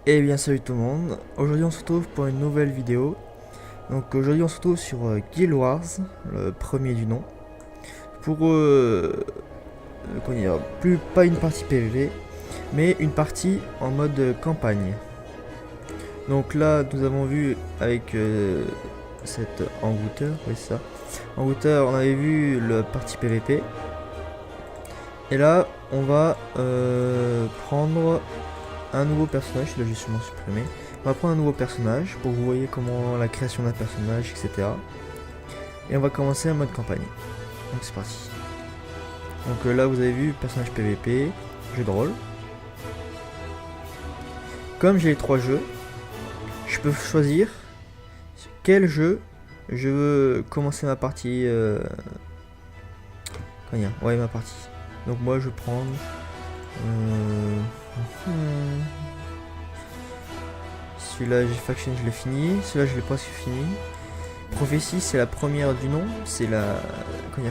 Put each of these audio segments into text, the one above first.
Eh bien salut tout le monde, aujourd'hui on se retrouve pour une nouvelle vidéo. Donc aujourd'hui on se retrouve sur Guild Wars, le premier du nom. Pour comment dire, pas une partie PvP, mais une partie en mode campagne. Donc là nous avons vu avec cette envoûteur, oui c'est ça. Envoûteur, on avait vu la partie PvP. Et là on va prendre un nouveau personnage, là j'ai sûrement supprimé. On va prendre un nouveau personnage pour que vous voyez comment la création d'un personnage, etc. Et on va commencer en mode campagne. Donc c'est parti. Donc là vous avez vu personnage PVP, jeu de rôle. Comme j'ai les trois jeux, je peux choisir quel jeu je veux commencer ma partie. Ouais, ma partie. Donc moi je vais prendre. Celui-là, j'ai Faction, je l'ai fini. Celui-là, je l'ai presque fini. Prophétie, c'est la première du nom. C'est la.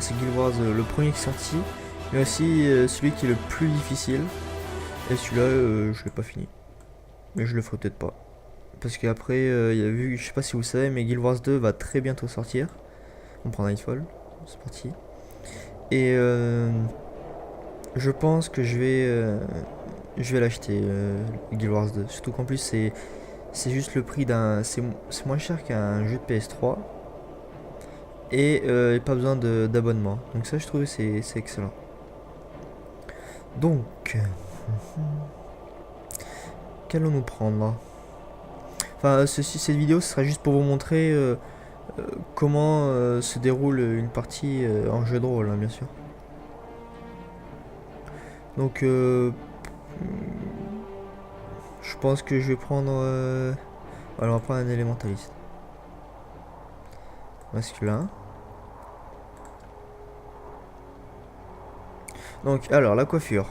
C'est Guild Wars, le premier qui est sorti. Mais aussi celui qui est le plus difficile. Et celui-là, je l'ai pas fini. Mais je le ferai peut-être pas. Parce qu'après, il y a vu, je sais pas si vous savez, mais Guild Wars 2 va très bientôt sortir. On prend Nightfall. C'est parti. Et je pense que je vais l'acheter, Guild Wars 2. Surtout qu'en plus, c'est juste le prix d'un. C'est moins cher qu'un jeu de PS3. Et pas besoin d'abonnement. Donc ça, je trouve c'est excellent. Donc, qu'allons-nous prendre là? Enfin, cette vidéo, ce sera juste pour vous montrer comment se déroule une partie en jeu de rôle, hein, bien sûr. Donc, je pense que je vais prendre. Alors, on va prendre un élémentaliste masculin. Donc, alors, la coiffure.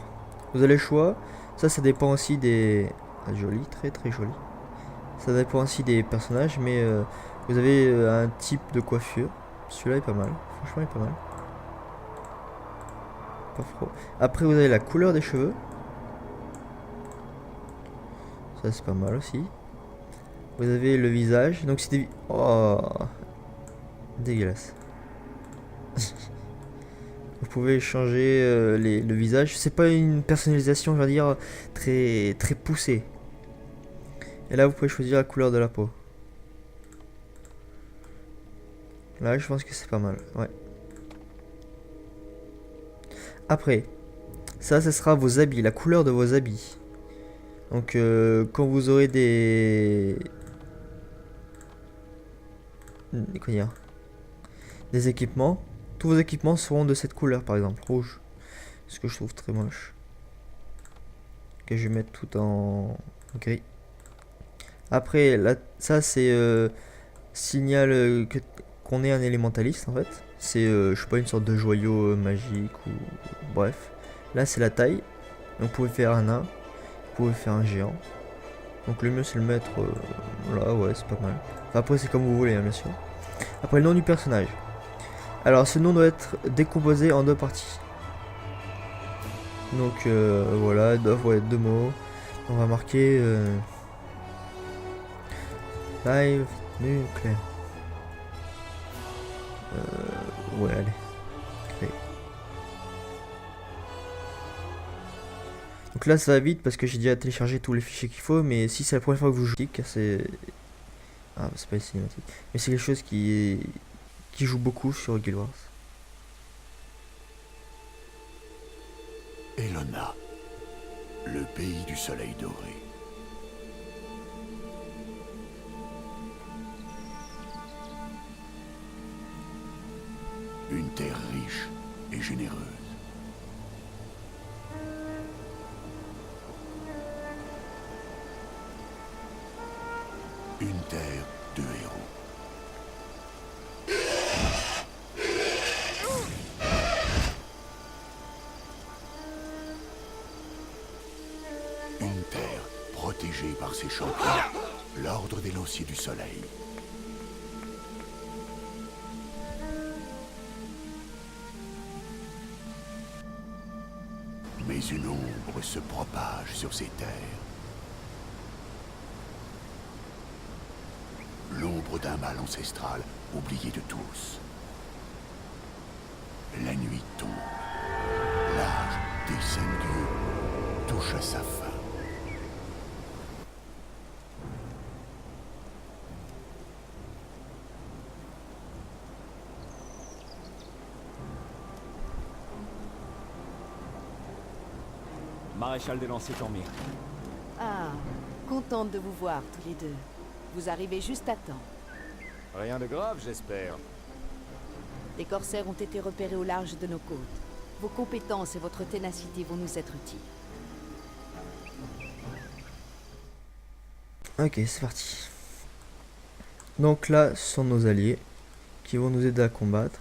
Vous avez le choix. Ça dépend aussi des. Ah, joli, très très joli. Ça dépend aussi des personnages, mais vous avez un type de coiffure. Celui-là est pas mal. Franchement, il est pas mal. Pas trop. Après, vous avez la couleur des cheveux. Ça, c'est pas mal aussi. Vous avez le visage. Donc, c'est des. Oh, dégueulasse. Vous pouvez changer le visage. C'est pas une personnalisation, je veux dire, très, très poussée. Et là, vous pouvez choisir la couleur de la peau. Là, je pense que c'est pas mal. Ouais. Après, ça sera vos habits, la couleur de vos habits. Donc, quand vous aurez des équipements, tous vos équipements seront de cette couleur, par exemple, rouge. Ce que je trouve très moche. Ok, je vais mettre tout en gris. Après, là, ça c'est signal qu'on est un élémentaliste en fait. C'est, je sais pas, une sorte de joyau magique ou bref. Là, c'est la taille. Donc, vous pouvez faire un nain, vous pouvez faire un géant. Donc, le mieux c'est le mettre là, ouais, c'est pas mal. Enfin, après, c'est comme vous voulez, hein, bien sûr. Après, le nom du personnage. Alors, ce nom doit être décomposé en deux parties. Donc, voilà, il doit être deux mots. On va marquer live nucléaire. Ouais, allez. Créer. Donc là, ça va vite parce que j'ai déjà téléchargé tous les fichiers qu'il faut. Mais si c'est la première fois que vous jouez, c'est. Ah, c'est pas une cinématique. Mais c'est quelque chose qui joue beaucoup sur Guild Wars. Elona, le pays du soleil doré. Une terre riche et généreuse. Une terre de héros. Une terre protégée par ses champions, l'ordre des lanciers du soleil. Mais une ombre se propage sur ces terres. l'ombre d'un mal ancestral oublié de tous. La nuit tombe. L'âge des Sengu touche à sa fin. Maréchal des lanciers Cormier. Ah, contente de vous voir tous les deux. Vous arrivez juste à temps. Rien de grave, j'espère. Les corsaires ont été repérés au large de nos côtes. Vos compétences et votre ténacité vont nous être utiles. Ok, c'est parti. Donc là, ce sont nos alliés qui vont nous aider à combattre.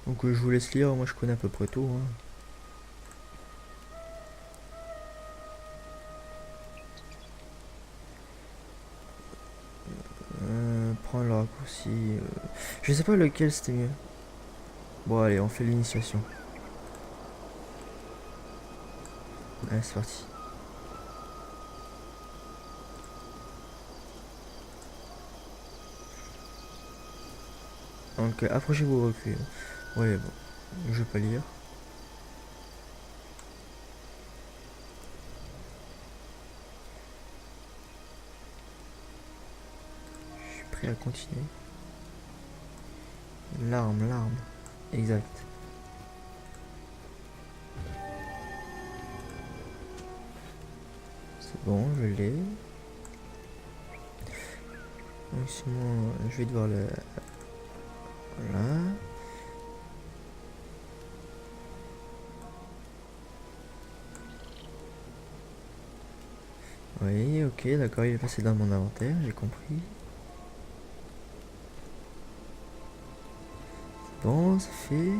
Donc je vous laisse lire, moi je connais à peu près tout. Hein. Prendre le raccourci. Je sais pas lequel c'était mieux. Bon allez, on fait l'initiation. Allez, c'est parti. Donc approchez-vous, reculez. Ouais, bon, je vais pas lire. Je suis prêt à continuer. L'arme. Exact. C'est bon, je l'ai. Donc sinon, je vais devoir le... Voilà. Oui, ok, d'accord, il est passé dans mon inventaire, j'ai compris. Bon, c'est fait.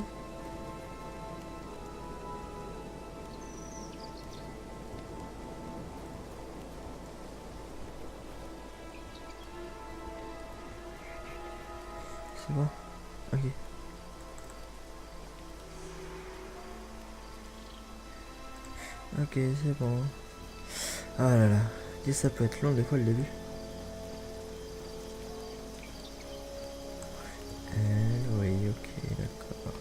C'est bon. Ok. Ok, c'est bon. Ah là là. Dis, ça peut être long des fois le début. Oui, ok, d'accord.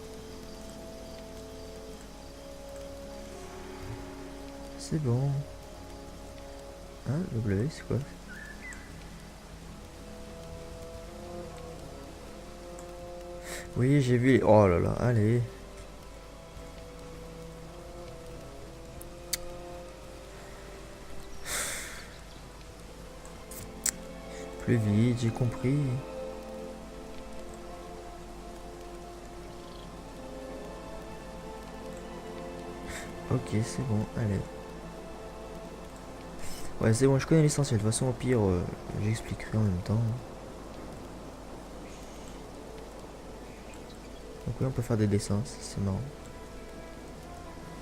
C'est bon. Ah, W, c'est quoi? Oui, j'ai vu les... Oh là là, allez. Plus vite, j'ai compris. Ok, c'est bon, allez. Ouais, c'est bon, je connais l'essentiel. De toute façon, au pire, j'expliquerai en même temps. Donc oui, on peut faire des dessins, c'est marrant.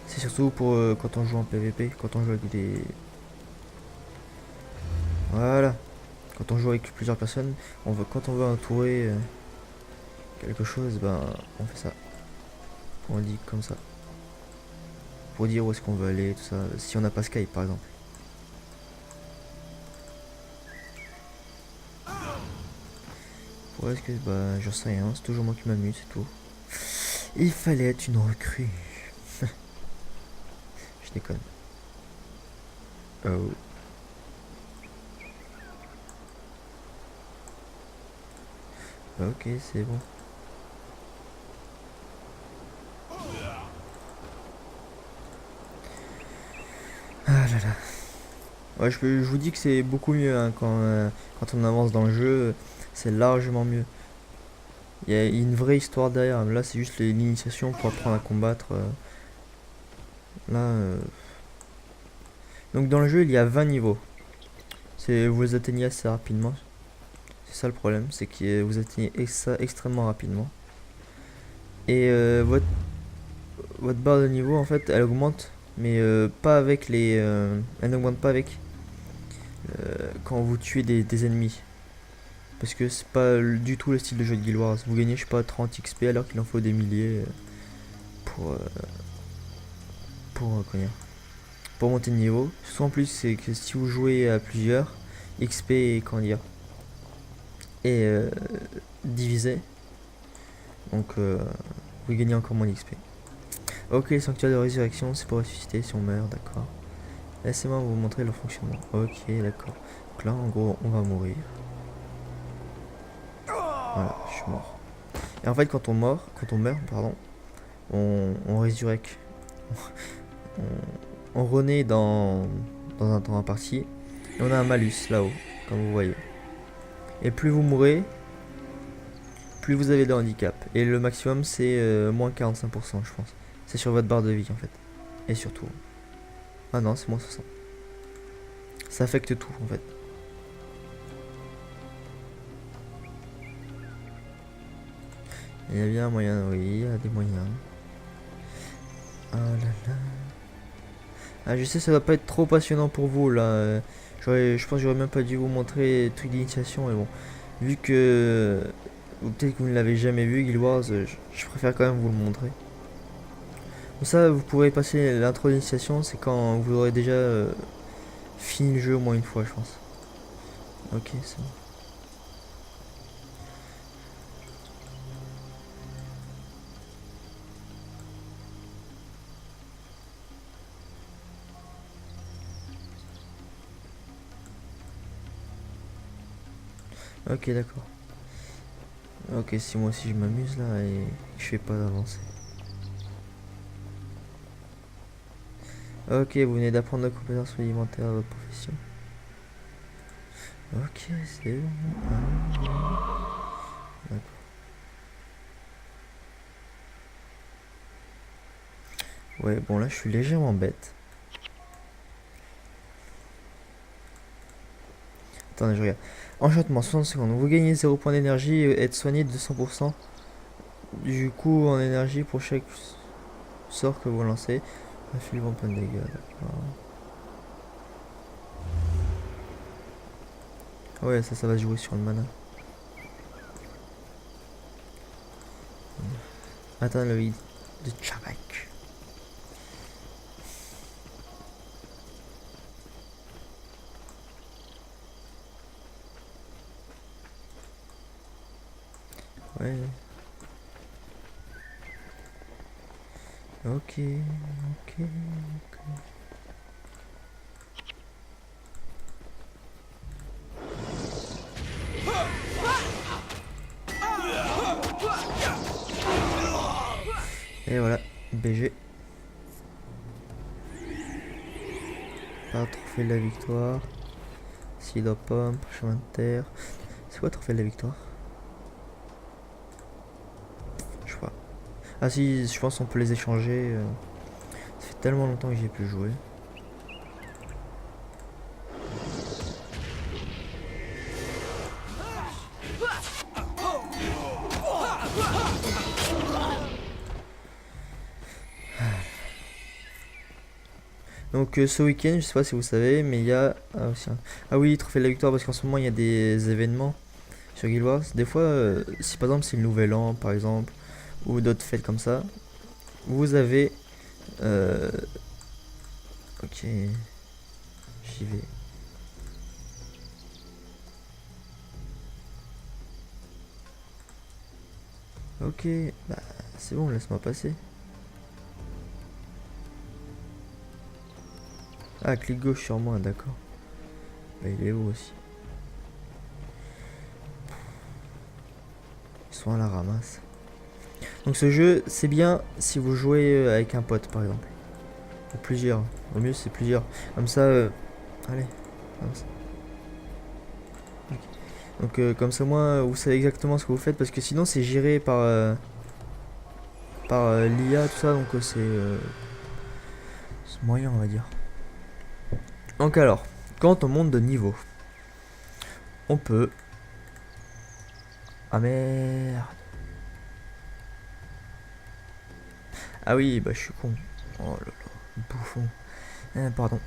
C'est surtout pour quand on joue en PVP, quand on joue avec des... Voilà. Quand on joue avec plusieurs personnes, quand on veut entourer quelque chose, ben on fait ça. On dit comme ça. Pour dire où est-ce qu'on veut aller, tout ça. Si on n'a pas Skype par exemple. Pour est-ce que bah j'en sais rien, c'est toujours moi qui m'amuse, c'est tout. Il fallait être une recrue. Je déconne. Oh. Ok, c'est bon. Ah là là. Ouais, je vous dis que c'est beaucoup mieux hein, quand on avance dans le jeu. C'est largement mieux. Il y a une vraie histoire derrière. Là, c'est juste l'initiation pour apprendre à combattre. Là. Donc, dans le jeu, il y a 20 niveaux. Vous les atteignez assez rapidement. C'est ça le problème. C'est que vous atteignez ça extrêmement rapidement. Et votre barre de niveau, en fait, elle augmente. Mais pas avec les. Elle n'augmente pas avec. Quand vous tuez des ennemis. Parce que c'est pas du tout le style de jeu de Guild Wars. Vous gagnez, je sais pas, 30 XP alors qu'il en faut des milliers pour pour monter de niveau. Surtout en plus, c'est que si vous jouez à plusieurs, XP et comment dire, et divisé. Donc vous gagnez encore moins d'XP. Ok, les sanctuaires de résurrection, c'est pour ressusciter si on meurt, d'accord. Laissez-moi vous montrer leur fonctionnement. Ok, d'accord. Donc là, en gros, on va mourir. Voilà, je suis mort. Et en fait, quand on meurt, pardon, on résurrecte. On renaît dans un temps imparti. Et on a un malus là-haut, comme vous voyez. Et plus vous mourrez, plus vous avez de handicap. Et le maximum, c'est moins 45%, je pense. C'est sur votre barre de vie, en fait. Et surtout. Ah non, c'est moins 60. Ça affecte tout, en fait. Il y a bien un moyen, oui, il y a des moyens. Oh là là. Ah, je sais, ça va pas être trop passionnant pour vous, là. Je pense que j'aurais même pas dû vous montrer les trucs d'initiation, mais bon. Vu que... ou peut-être que vous ne l'avez jamais vu, Guild Wars, je préfère quand même vous le montrer. Comme ça, vous pourrez passer l'intro d'initiation, c'est quand vous aurez déjà fini le jeu au moins une fois, je pense. Ok, c'est bon. Ok, d'accord. Ok, si moi aussi je m'amuse là et je fais pas d'avancer. Ok, vous venez d'apprendre nos compétences rudimentaires à votre profession. Ok, c'est bon. D'accord. Ouais, bon là je suis légèrement bête. Attendez, je regarde. Enchantement, 60 secondes. Vous gagnez 0 points d'énergie et être soigné de 200%. Du coup, en énergie pour chaque sort que vous lancez. Inflige-moi plein de dégâts. D'accord. Ouais, ça va se jouer sur le mana. Attends, le vide de Chabak. Ouais. Ok, ok, ok. Et voilà, BG. Par trophée de la victoire. Silo pomme, chemin de terre. C'est quoi trophée de la victoire? Je crois. Ah si, je pense qu'on peut les échanger. Ça fait tellement longtemps que j'y ai plus joué. Donc ce week-end, je sais pas si vous savez, mais il y a aussi ah oui, trophée de la victoire parce qu'en ce moment il y a des événements sur Guild Wars. Des fois, si par exemple c'est le nouvel an par exemple, ou d'autres fêtes comme ça, vous avez ok, j'y vais. Ok, bah c'est bon, laisse-moi passer. Ah, clic gauche sur moi, d'accord. Bah il est où aussi? Ils sont à la ramasse. Donc ce jeu, c'est bien si vous jouez avec un pote par exemple. Ou plusieurs. Au mieux c'est plusieurs. Comme ça, allez. Comme ça. Okay. Donc comme ça moi, vous savez exactement ce que vous faites parce que sinon c'est géré par l'IA tout ça, donc c'est moyen on va dire. Donc alors, quand on monte de niveau, on peut... Ah merde. Ah oui, bah je suis con. Oh là là, bouffon. Pardon.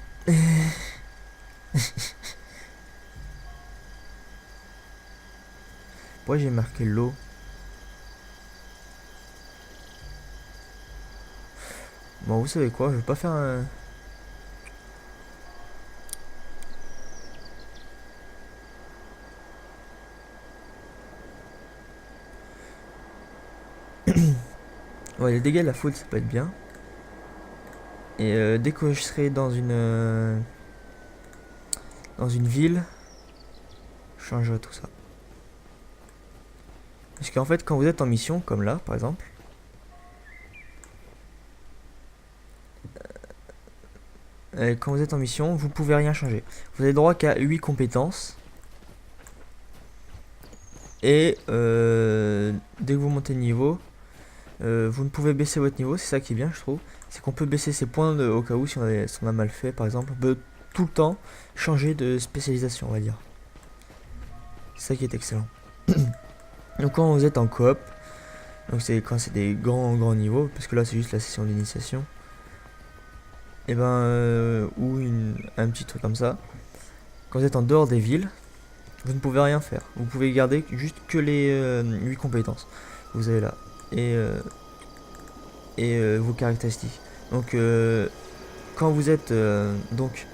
Pourquoi j'ai marqué l'eau? Bon, vous savez quoi, je vais pas faire un... Ouais, les dégâts de la foudre, ça peut être bien. Et dès que je serai dans une ville, je changerai tout ça. Parce qu'en fait, quand vous êtes en mission, comme là, par exemple, quand vous êtes en mission, vous pouvez rien changer. Vous avez droit qu'à 8 compétences. Et dès que vous montez de niveau, vous ne pouvez baisser votre niveau. C'est ça qui est bien, je trouve. C'est qu'on peut baisser ses points au cas où si on a mal fait, par exemple. On peut tout le temps changer de spécialisation, on va dire. C'est ça qui est excellent. Donc quand vous êtes en coop, donc c'est quand c'est des grands niveaux, parce que là c'est juste la session d'initiation, et ou un petit truc comme ça. Quand vous êtes en dehors des villes, vous ne pouvez rien faire. Vous pouvez garder juste que les 8 compétences que vous avez là et vos caractéristiques. Donc quand vous êtes donc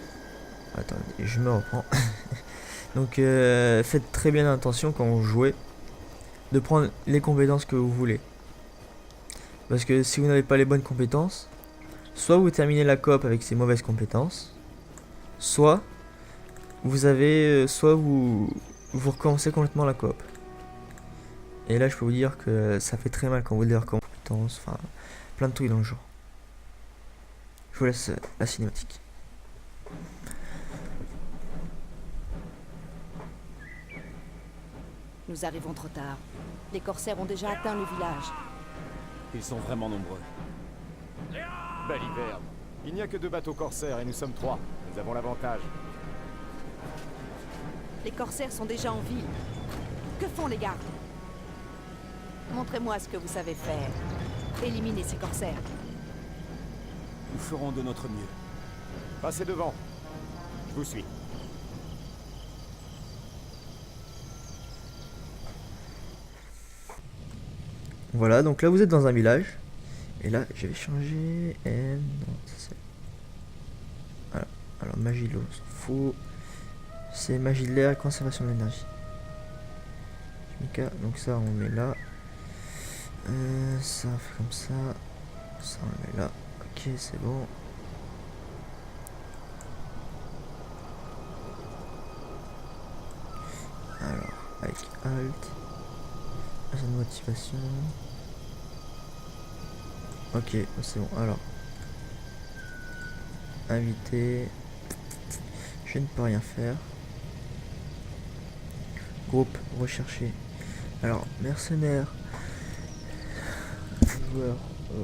attendez, je me reprends. Donc faites très bien attention quand vous jouez de prendre les compétences que vous voulez. Parce que si vous n'avez pas les bonnes compétences, soit vous terminez la coop avec ces mauvaises compétences, soit vous recommencez complètement la coop. Et là je peux vous dire que ça fait très mal quand vous devez recommencer compétences, enfin plein de trucs dans le genre. Je vous laisse la cinématique. Nous arrivons trop tard. Les corsaires ont déjà atteint le village. Ils sont vraiment nombreux. Belle hiverne. Il n'y a que 2 bateaux corsaires et nous sommes 3. Nous avons l'avantage. Les corsaires sont déjà en ville. Que font les gardes? Montrez-moi ce que vous savez faire. Éliminez ces corsaires. Nous ferons de notre mieux. Passez devant. Je vous suis. Voilà, donc là vous êtes dans un village. Et là, je vais changer. Et non, ça c'est. Voilà. Alors, magie de l'eau, on s'en fout. C'est magie de l'air et conservation de l'énergie. Donc, ça, on met là. Ça, on fait comme ça. Ça, on le met là. Ok, c'est bon. Alors, avec Alt. Agent de motivation. Ok, c'est bon. Alors, invité. Je ne peux rien faire. Groupe recherché. Alors, mercenaires. Joueurs.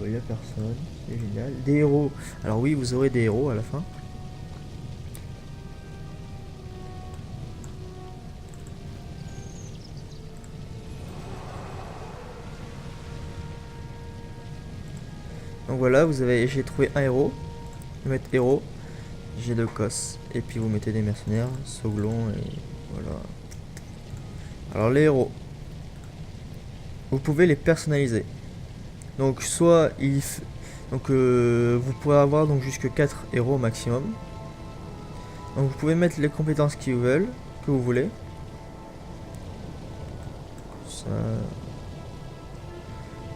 Il n'y a personne. C'est génial. Des héros. Alors, oui, vous aurez des héros à la fin. Donc voilà, j'ai trouvé un héros. Vous mettez héros, j'ai 2 cos. Et puis vous mettez des mercenaires, Soglon et voilà. Alors les héros, vous pouvez les personnaliser. Donc soit vous pouvez avoir donc jusque 4 héros au maximum. Donc vous pouvez mettre les compétences que vous voulez. Ça.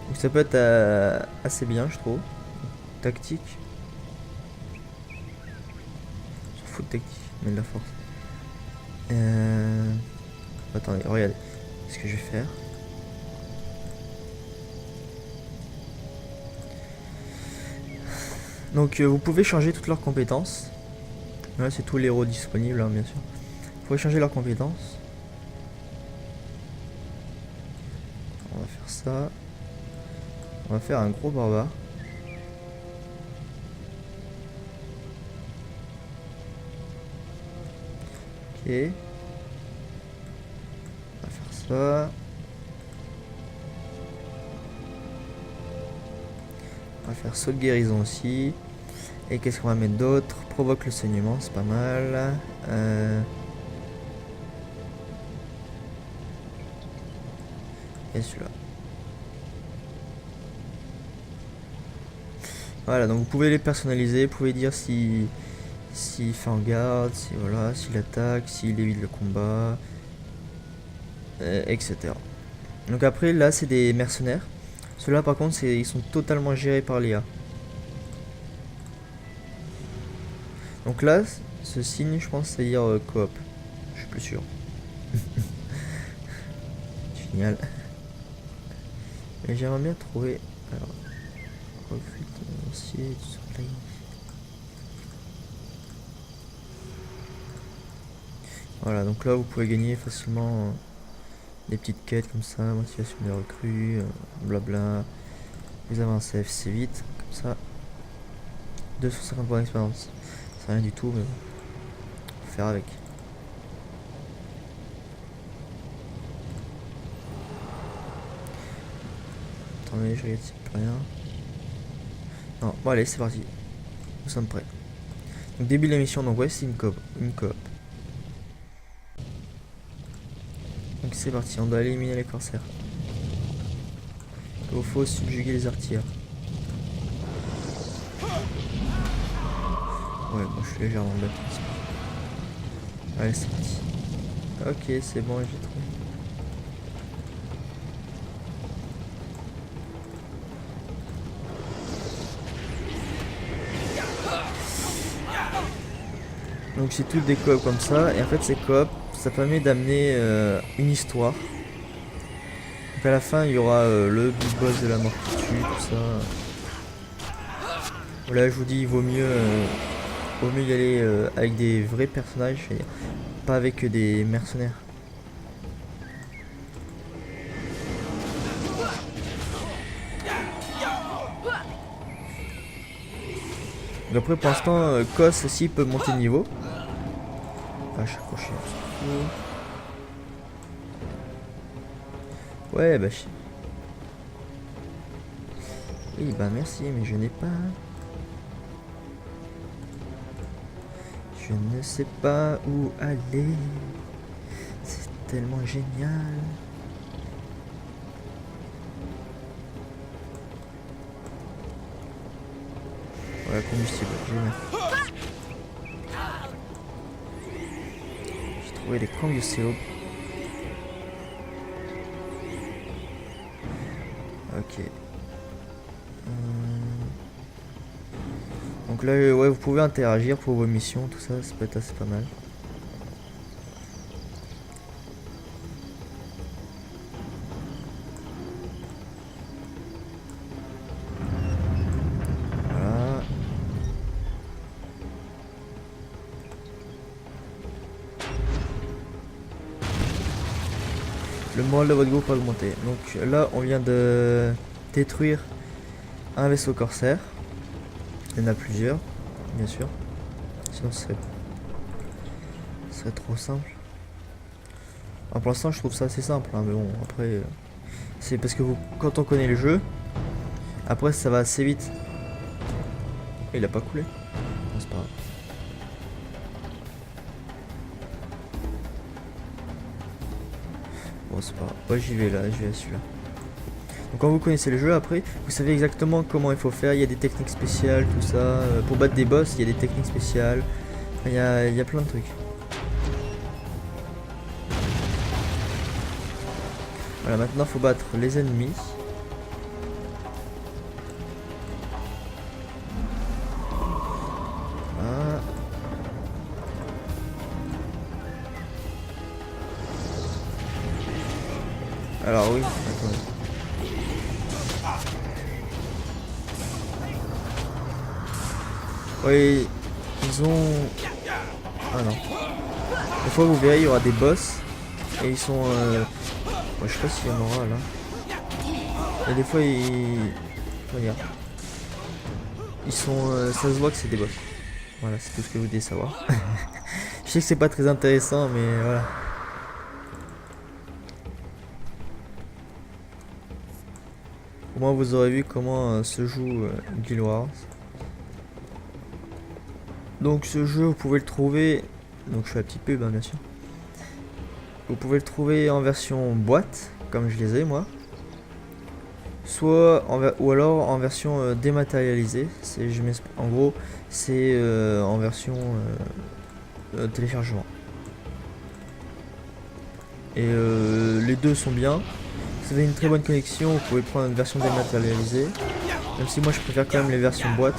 Donc ça peut être assez bien, je trouve. Tactique. On s'en fout de tactique, mais de la force. Attendez, regardez ce que je vais faire. Donc vous pouvez changer toutes leurs compétences. Là c'est tous les héros disponibles, hein, bien sûr. Vous pouvez changer leurs compétences. On va faire ça. On va faire un gros barbare. Ok. On va faire ça. On va faire saut de guérison aussi. Et qu'est-ce qu'on va mettre d'autre? Provoque le saignement, c'est pas mal. Et celui-là. Voilà, donc vous pouvez les personnaliser, vous pouvez dire s'il fait en garde, s'il attaque, s'il évite le combat, etc. Donc après là c'est des mercenaires. Ceux-là par contre ils sont totalement gérés par l'IA. Donc là, ce signe je pense c'est dire coop. Je suis plus sûr. Génial. Et j'aimerais bien trouver... Alors... Recrute, acier, du soleil... Voilà, donc là vous pouvez gagner facilement des petites quêtes comme ça, motivation des recrues, blabla. Vous avancez assez vite, comme ça. 250 points d'expérience. C'est rien du tout, mais bon. Faut faire avec. Attendez, je regarde s'il n'y a plus rien. Non, bon allez, c'est parti. Nous sommes prêts. Donc début de la mission, donc ouais, c'est une coop. Donc c'est parti, on doit éliminer les corsaires. Il faut subjuguer les artilleurs. Ouais, moi je suis légèrement bête. Allez, c'est parti. Ok, c'est bon, j'ai trouvé. Donc c'est toutes des coops comme ça, et en fait ces coops, ça permet d'amener une histoire. Donc à la fin il y aura le big boss de la mort qui tue, tout ça. Voilà, je vous dis, il vaut mieux y aller avec des vrais personnages, c'est-à-dire pas avec des mercenaires. Donc après pour l'instant, Kos aussi peut monter de niveau. Ah, je suis accroché. Ouais, bah. Oui, bah merci, mais je n'ai pas. Je ne sais pas où aller. C'est tellement génial. Voilà, combustible, génial. J'ai trouvé des combustibles. Ok. Donc là, ouais, vous pouvez interagir pour vos missions, tout ça, ça peut être assez pas mal. Voilà. Le moral de votre groupe a augmenté. Donc là, on vient de détruire un vaisseau corsaire. Il y en a plusieurs, bien sûr. Sinon, ce serait trop simple. Alors, pour l'instant, je trouve ça assez simple. Hein, mais bon, après, c'est parce que quand on connaît le jeu, après, ça va assez vite. Et il a pas coulé. Non, c'est pas grave. Bon, c'est pas grave. Ouais, j'y vais là, je vais à celui-là. Donc quand vous connaissez le jeu, après, vous savez exactement comment il faut faire. Il y a des techniques spéciales, tout ça. Pour battre des boss, il y a des techniques spéciales. Il y a plein de trucs. Voilà, maintenant, il faut battre les ennemis. Voilà. Alors oui, attendez. Oui, ils ont... Ah non. Des fois vous verrez, il y aura des boss. Et ils sont... Ouais, je sais pas s'il y en aura là. Et des fois ils... Regarde. Ils sont... Ça se voit que c'est des boss. Voilà, c'est tout ce que vous devez savoir. Je sais que c'est pas très intéressant, mais voilà. Au moins vous aurez vu comment se joue Guild Wars. Donc ce jeu vous pouvez le trouver, donc je fais la petite pub hein, bien sûr. Vous pouvez le trouver en version boîte, comme je les ai moi. Soit ou alors en version dématérialisée. En gros c'est en version téléchargement. Et les deux sont bien. vous avez une très bonne connexion, vous pouvez prendre une version dématérialisée. Même si moi je préfère quand même les versions boîte.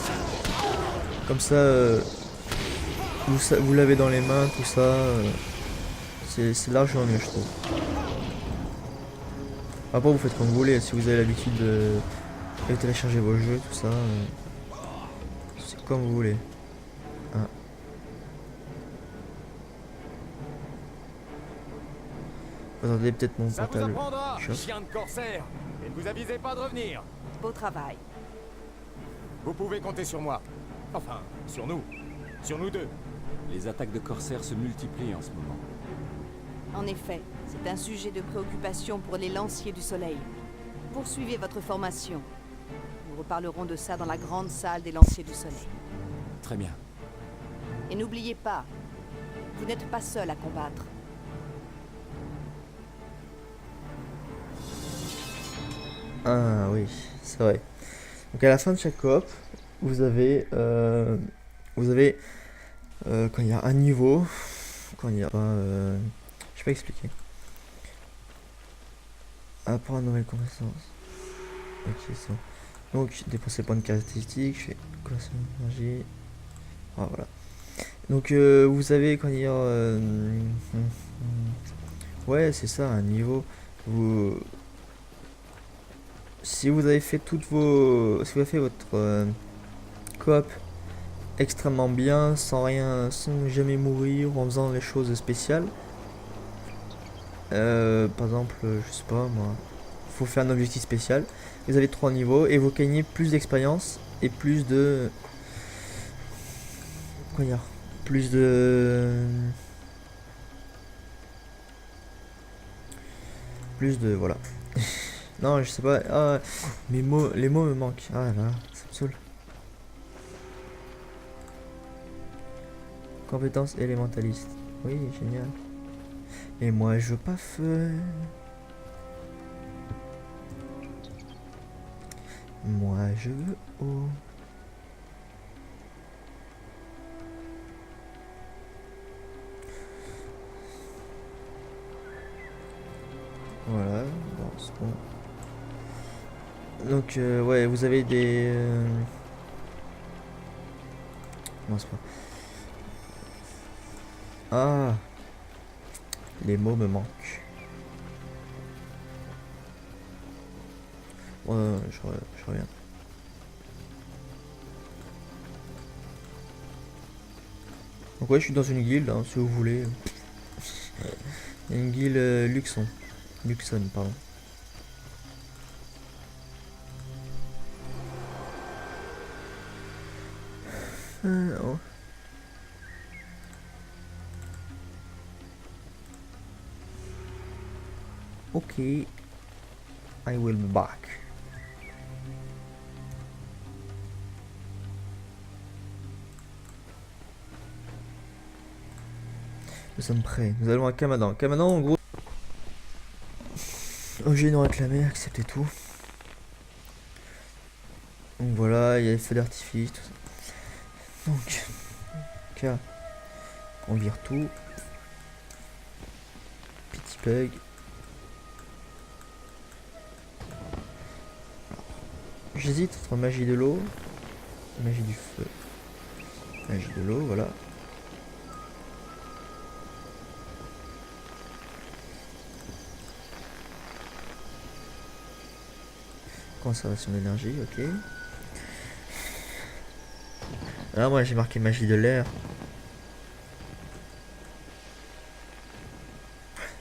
Comme ça, vous l'avez dans les mains, tout ça. C'est largement mieux, je trouve. Après, vous faites comme vous voulez. Si vous avez l'habitude de télécharger vos jeux, tout ça, c'est comme vous voulez. Ah. Attendez, peut-être mon Ça vous portable. apprendra, Choc. chien de corsaire. Et ne vous avisez pas de revenir. Beau travail. Vous pouvez compter sur moi. Enfin, sur nous. Sur nous deux. Les attaques de corsaires se multiplient en ce moment. En effet, c'est un sujet de préoccupation pour les lanciers du soleil. Poursuivez votre formation. Nous reparlerons de ça dans la grande salle des lanciers du soleil. Très bien. Et n'oubliez pas, vous n'êtes pas seul à combattre. Ah oui, c'est vrai. Donc à la fin de chaque coop, vous avez quand il y a un niveau, quand il y a pas, je sais pas expliquer. Apprendre une nouvelle compétence. Ok, c'est bon. Donc dépenser points de caractéristiques, je fais consommation d'énergie. Ah voilà. Donc vous avez quand il y a, ouais c'est ça un niveau. Si vous avez fait si vous avez fait votre coop extrêmement bien, sans jamais mourir, en faisant les choses spéciales. Par exemple, je sais pas moi, faut faire un objectif spécial. Vous avez 3 niveaux et vous gagnez plus d'expérience et plus de. Quoi dire ? Plus de. Voilà. Non, je sais pas. Ah, les mots me manquent. Ah là, ça me saoule. Compétence élémentaliste. Oui, génial. Et moi, je veux pas feu. Moi, je veux eau. Voilà, bon, c'est bon. Donc, ouais, vous avez des. Non, c'est pas. Ah, les mots me manquent. Bon, je reviens. Donc ouais, je suis dans une guilde, hein, si vous voulez. Il y a une guilde Luxon, pardon. Oh. Okay, I will be back. Nous sommes prêts. Nous allons à Kamadan. Kamadan, en gros. Objet non réclamé, acceptez tout. Donc voilà, il y a les feux d'artifice, tout ça. Donc, K. On vire tout. Petit bug. J'hésite entre magie de l'eau, magie du feu, magie de l'eau, voilà. Conservation d'énergie, ok. Ah, moi j'ai marqué magie de l'air.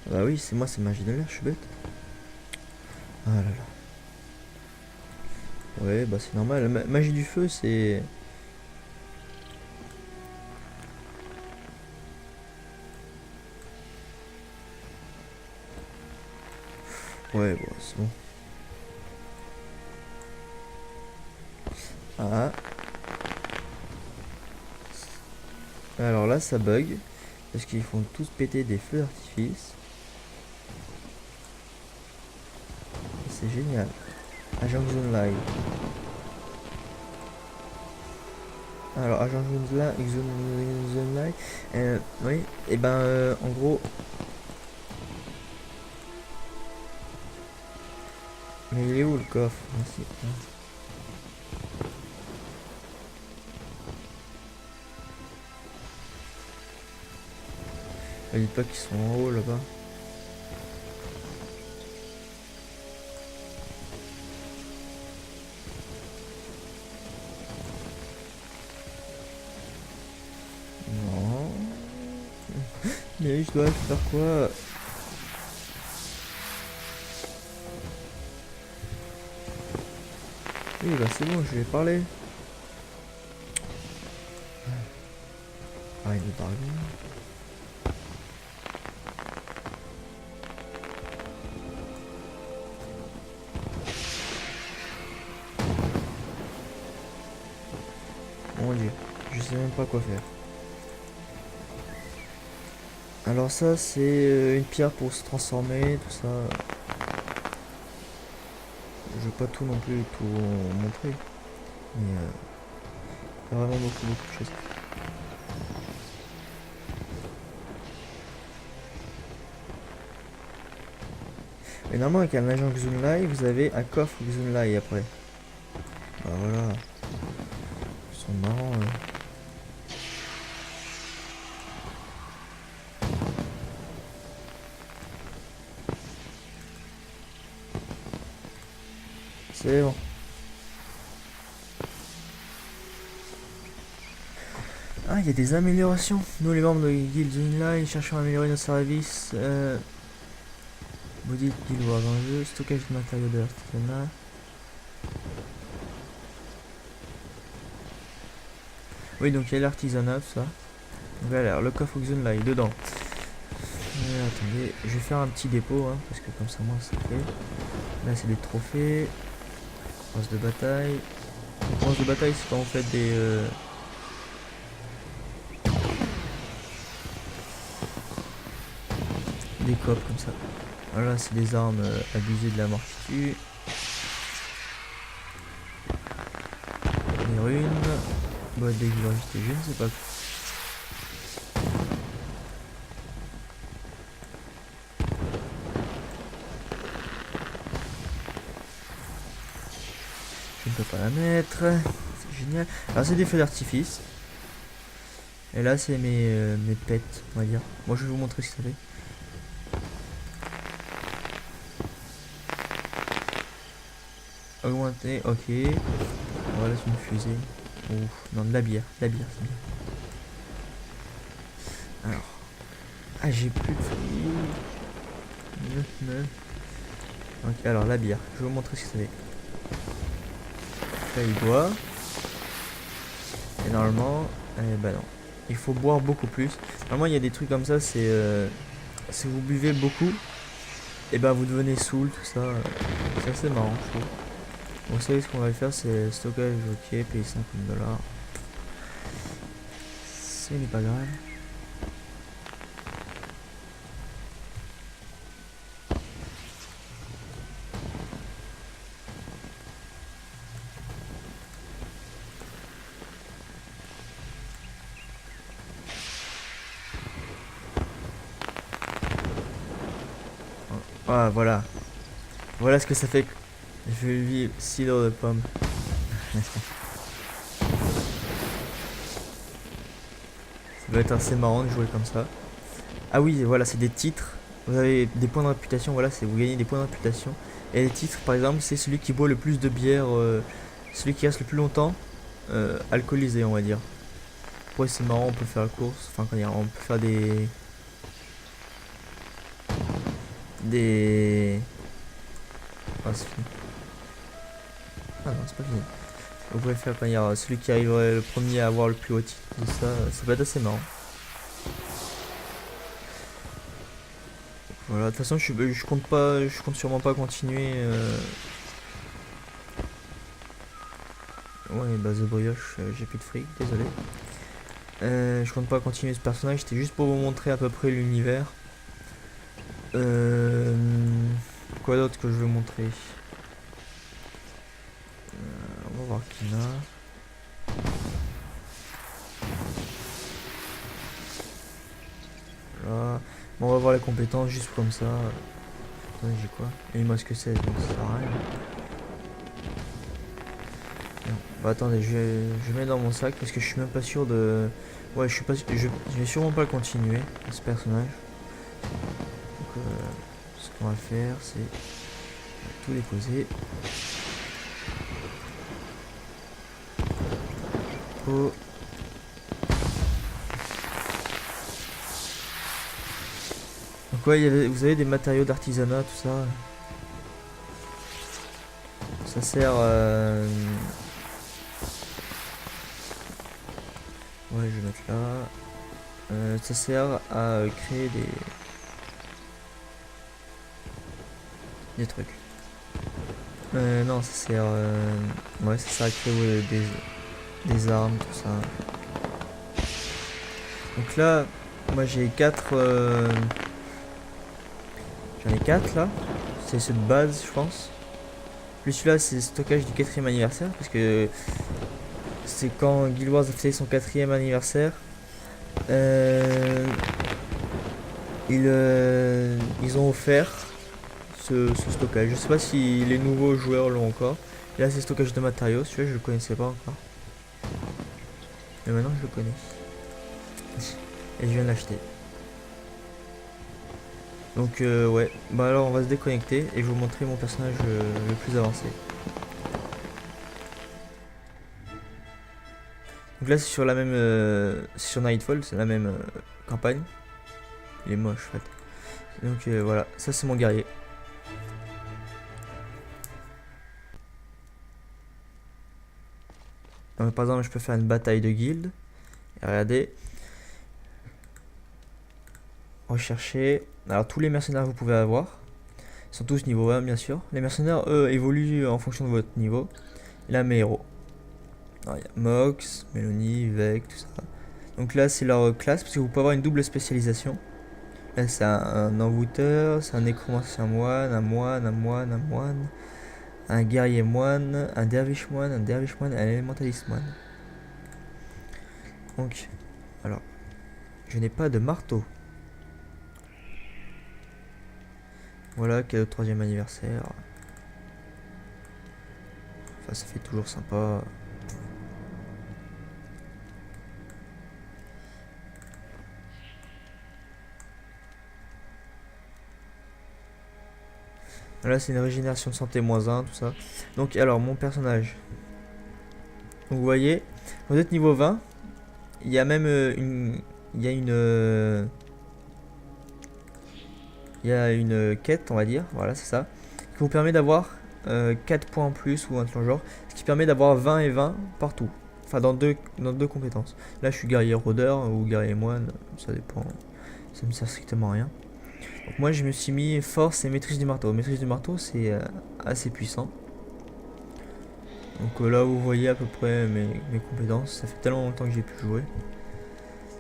Bah oui, c'est moi, c'est magie de l'air, je suis bête. Ah là là. Ouais, bah c'est normal. Magie du feu, c'est. Ouais, bon, c'est bon. Ah. Alors là, ça bug. Parce qu'ils font tous péter des feux d'artifice. C'est génial. Agent Zone Live. Alors, Agent Zone Live. Oui, et ben, en gros. Mais il est où le coffre? Ici. Dites pas qu'ils sont en haut là-bas. Non. Mais je dois faire quoi? Oui, bah c'est bon, je lui ai parlé. Ah, il est parlé. Mon dieu, je sais même pas quoi faire. Alors ça c'est une pierre pour se transformer, tout ça. Je vais pas tout non plus tout montrer. Mais il y a vraiment beaucoup de choses. Mais normalement avec un agent Xunlai, vous avez un coffre Xunlai après. Bah voilà. Ils sont marrants. C'est bon. Ah, il y a des améliorations. Nous, les membres de Guild Xunlai, cherchons à améliorer notre service. Body Guild Wars dans le jeu. Stockage de matériaux de l'artisanat. Oui, donc il y a l'artisanat, tout ça. Donc alors, le coffre Xunlai, dedans. Attendez, je vais faire un petit dépôt, hein, parce que comme ça, moi, ça fait. Là, c'est des trophées. Bronze de bataille. Bronze de bataille, c'est quand on fait des copes comme ça. Voilà, c'est des armes abusées de la mort qui tue. Des runes. Boîte d'exorcité, je ne sais pas. Je ne peux pas la mettre. C'est génial. Alors c'est des feux d'artifice. Et là c'est mes pets, on va dire. Moi je vais vous montrer ce que ça fait. Augmenter, ok. Voilà, c'est une fusée. Ouf, non, de la bière. De la bière, c'est bien. Alors. Ah, j'ai plus de fruits. Ok, alors la bière. Je vais vous montrer ce que ça fait. Là, il boit. Et normalement, bah non. Il faut boire beaucoup plus. Normalement, il y a des trucs comme ça, c'est si vous buvez beaucoup, et ben vous devenez saoul, tout ça. C'est assez marrant, je trouve. Bon, vous savez ce qu'on va faire, c'est stockage, ok, payer 50 $. Ce n'est pas grave. Ah, voilà. Voilà ce que ça fait. Je vais vivre cidre de pomme. Ça va être assez marrant de jouer comme ça. Ah oui, voilà, c'est des titres. Vous avez des points de réputation, voilà, c'est vous gagnez des points de réputation. Et les titres, par exemple, c'est celui qui boit le plus de bière, celui qui reste le plus longtemps alcoolisé, on va dire. Ouais, c'est marrant, on peut faire la course. Enfin, on peut faire des... Ah, c'est fini. Ah non, c'est pas fini. Vous pouvez faire quand il y a celui qui arriverait le premier à avoir le plus haut titre. Ça peut être assez marrant. Voilà, de toute façon, je compte sûrement pas continuer. Ouais, base de brioche, j'ai plus de fric, désolé. Je compte pas continuer ce personnage, c'était juste pour vous montrer à peu près l'univers. Quoi d'autre que je veux montrer? On va voir qu'il y en a. Voilà. Bon, on va voir les compétences juste comme ça. Attendez, j'ai quoi? Et moi, ce que c'est, donc ça sert à rien. Bah attendez, je mets dans mon sac parce que je suis même pas sûr de... Ouais, je suis pas... Je vais sûrement pas le continuer, ce personnage. Donc, ce qu'on va faire, c'est tout déposer. Oh. Donc ouais, vous avez des matériaux d'artisanat, tout ça. Ça sert... Ouais, je vais mettre là. Ça sert à créer des trucs. Non, ça sert... Ouais, ça sert à créer des armes, tout ça. Donc là, moi j'ai 4... J'en ai 4 là. C'est ceux de base, je pense. Plus celui-là, c'est le stockage du 4e anniversaire. Parce que c'est quand Guild Wars a fêté son 4e anniversaire. Ils ont offert ce stockage. Je sais pas si les nouveaux joueurs l'ont encore. Et là, c'est stockage de matériaux. Celui-là, je le connaissais pas encore. Mais maintenant, je le connais. Et je viens de l'acheter. Donc ouais, bah alors on va se déconnecter et je vais vous montrer mon personnage le plus avancé. Donc là c'est sur la même, c'est sur Nightfall, c'est la même campagne. Il est moche en fait. Donc voilà, ça c'est mon guerrier. Donc, par exemple je peux faire une bataille de guilde. Et regardez. Rechercher. Alors tous les mercenaires que vous pouvez avoir. Ils sont tous niveau 1 bien sûr. Les mercenaires eux évoluent en fonction de votre niveau. Et là mes héros. Alors, il y a Mox, Mélanie, Vec, tout ça. Donc là c'est leur classe parce que vous pouvez avoir une double spécialisation. Là c'est un envoûteur, c'est un nécromancien moine, un moine, un moine, un moine, un guerrier moine, un derviche moine, un élémentaliste moine. Donc, alors, je n'ai pas de marteau. Voilà, cadeau de 3e anniversaire. Enfin, ça fait toujours sympa. Là, c'est une régénération de santé -1, tout ça. Donc, alors, mon personnage. Donc, vous voyez, vous êtes niveau 20. Il y a même il y a une quête, on va dire. Voilà, c'est ça. Qui vous permet d'avoir 4 points en plus ou un truc genre. Ce qui permet d'avoir 20 et 20 partout. Enfin, dans deux compétences. Là, je suis guerrier rôdeur ou guerrier moine. Ça dépend. Ça me sert strictement à rien. Donc moi je me suis mis force et maîtrise du marteau. Maîtrise du marteau c'est assez puissant. Donc là vous voyez à peu près mes compétences. Ça fait tellement longtemps que j'ai pu jouer.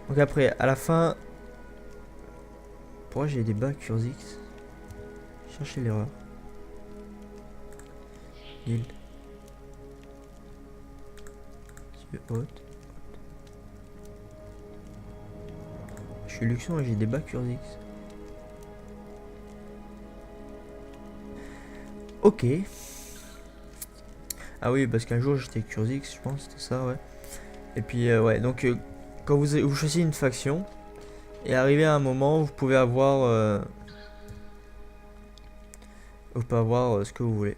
Donc après à la fin... Pourquoi j'ai des bacs Curzix? Cherchez l'erreur. Guild. Haute. Je suis Luxon et j'ai des bacs Curzix. Ok. Ah oui, parce qu'un jour j'étais Curzix, je pense, c'était ça, ouais. Et puis, ouais, donc quand vous choisissez une faction, et arrivé à un moment, vous pouvez avoir ce que vous voulez.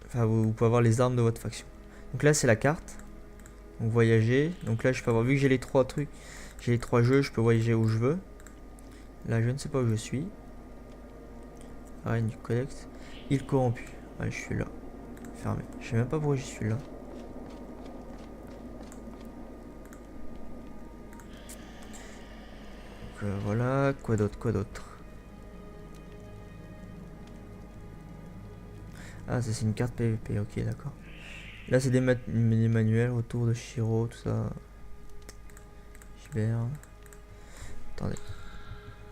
Enfin, vous pouvez avoir les armes de votre faction. Donc là, c'est la carte. Donc voyager. Donc là, je peux avoir, vu que j'ai les 3 trucs, j'ai les 3 jeux, je peux voyager où je veux. Là, je ne sais pas où je suis. Arène du codex. Île corrompue. Ouais, je suis là. Fermé. Je sais même pas pourquoi je suis là. Donc voilà. Quoi d'autre? Quoi d'autre? Ah, ça c'est une carte PVP. Ok, d'accord. Là, c'est des manuels autour de Shiro, tout ça. Gilbert. Attendez.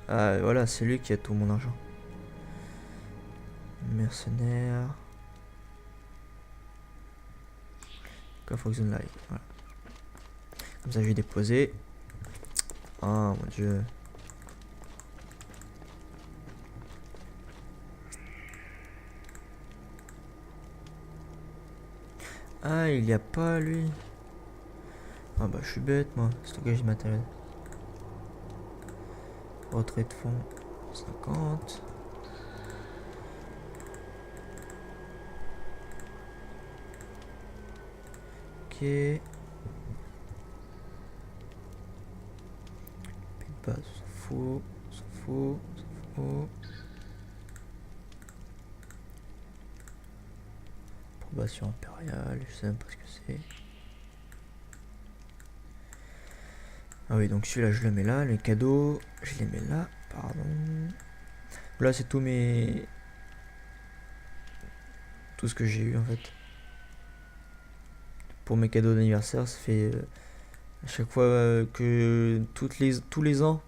Ah, voilà, c'est lui qui a tout mon argent. Mercenaire. Coffre Zone Live. Voilà. Comme ça, je vais déposer. Oh mon dieu. Ah, il y a pas lui. Ah bah je suis bête moi. Stockage matériel. Retrait de fonds 50. Ok. P de base, s'en fout, s'en fout, s'en fout. Probation impériale, je sais même pas ce que c'est. Ah oui, donc celui-là je le mets là, les cadeaux, je les mets là, pardon. Là c'est tout ce que j'ai eu en fait. Pour mes cadeaux d'anniversaire, ça fait à chaque fois que tous les ans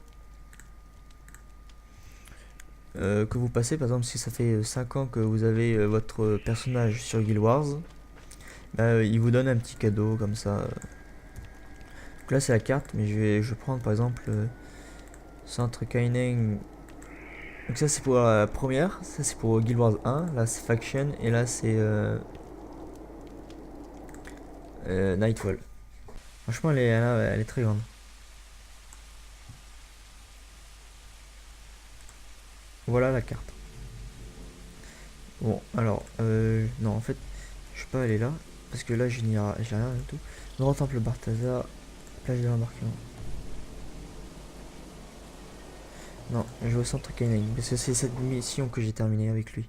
que vous passez, par exemple si ça fait 5 ans que vous avez votre personnage sur Guild Wars, bah, il vous donne un petit cadeau comme ça. Donc là c'est la carte, mais je vais prendre par exemple Centre Kaineng. Donc ça c'est pour la première, ça c'est pour Guild Wars 1, là c'est Faction et là c'est Nightfall. Franchement elle est très grande. Voilà la carte. Bon alors non en fait je peux pas aller là parce que là j'ai rien du tout. Grand Temple Barthazar, plage de l'embarquement. Non, je vais au centre Kaineng parce que c'est cette mission que j'ai terminée avec lui.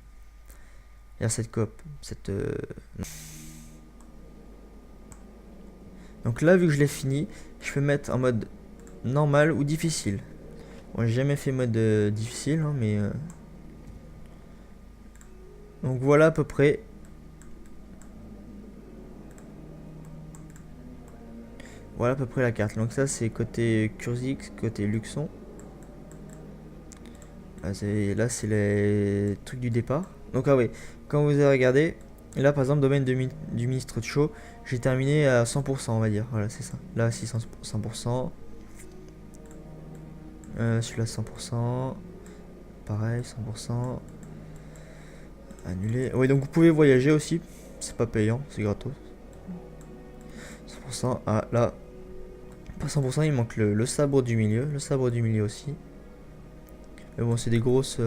Et cette coop, Donc là vu que je l'ai fini, je peux mettre en mode normal ou difficile. Bon, j'ai jamais fait mode difficile hein, mais donc voilà à peu près. Voilà à peu près la carte. Donc ça c'est côté Curzix, côté Luxon. Là c'est les trucs du départ. Donc ah oui, quand vous avez regardé, là par exemple domaine du ministre de Cho, j'ai terminé à 100% on va dire. Voilà c'est ça. Là 100%. Celui-là 100%. Pareil 100%. Annulé. Oui donc vous pouvez voyager aussi. C'est pas payant, c'est gratos. 100%. Ah là. Pas 100%, il manque le sabre du milieu. Le sabre du milieu aussi. Mais bon, c'est des grosses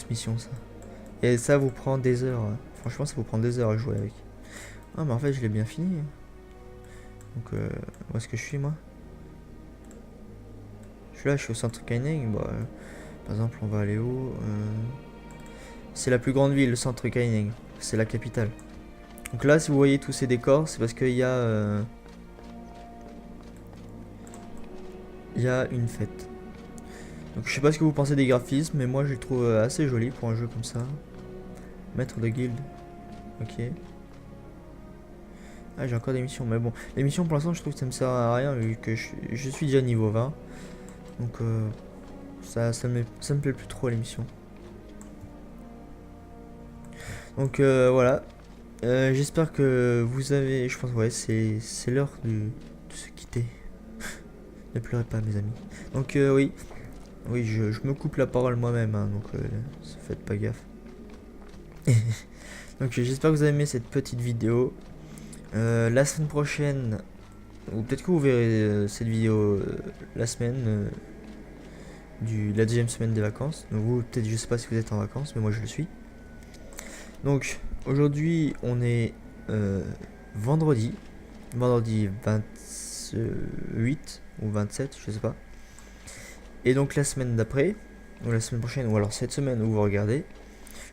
missions ça. Et ça vous prend des heures. Franchement, ça vous prend des heures à jouer avec. Ah, mais en fait, je l'ai bien fini. Donc, où est-ce que je suis moi? Je suis là, je suis au centre Kaineng. Bah, par exemple, on va aller où c'est la plus grande ville, le centre Kaineng. C'est la capitale. Donc là, si vous voyez tous ces décors, c'est parce qu'il y a une fête. Donc je sais pas ce que vous pensez des graphismes, mais moi je les trouve assez jolis pour un jeu comme ça. Maître de guilde. Ok. Ah j'ai encore des missions, mais bon. Les missions pour l'instant je trouve que ça me sert à rien vu que je suis déjà niveau 20. Donc ça me plaît plus trop les missions. Donc voilà. J'espère que vous avez... Je pense ouais c'est l'heure de se quitter. Ne pleurez pas mes amis. Donc oui. Oui je me coupe la parole moi-même hein, donc faites pas gaffe. Donc j'espère que vous avez aimé cette petite vidéo. La semaine prochaine, ou peut-être que vous verrez cette vidéo la semaine la deuxième semaine des vacances. Donc vous peut-être je sais pas si vous êtes en vacances, mais moi je le suis. Donc aujourd'hui on est vendredi 28 ou 27 je sais pas. Et donc la semaine d'après, ou la semaine prochaine, ou alors cette semaine où vous regardez,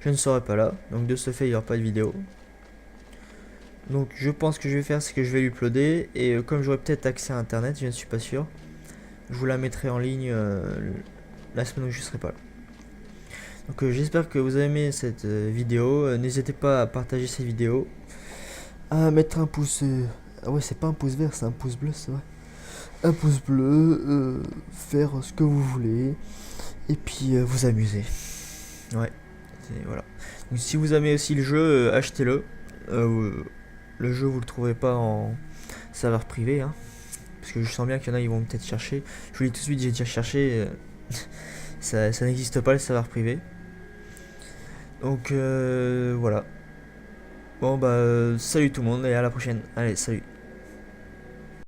je ne serai pas là. Donc de ce fait il n'y aura pas de vidéo. Donc je pense que je vais faire c'est que je vais l'uploader. Et comme j'aurai peut-être accès à internet, je ne suis pas sûr, je vous la mettrai en ligne la semaine où je ne serai pas là. Donc j'espère que vous avez aimé cette vidéo. N'hésitez pas à partager cette vidéo, à mettre un pouce... Ah ouais c'est pas un pouce vert, c'est un pouce bleu, c'est vrai. Un pouce bleu, faire ce que vous voulez, et puis vous amuser. Ouais, voilà. Donc si vous aimez aussi le jeu, achetez-le. Le jeu vous le trouverez pas en serveur privé, hein, parce que je sens bien qu'il y en a ils vont peut-être chercher. Je vous dis tout de suite, j'ai déjà cherché, ça n'existe pas le serveur privé. Donc voilà. Bon bah salut tout le monde et à la prochaine. Allez, salut.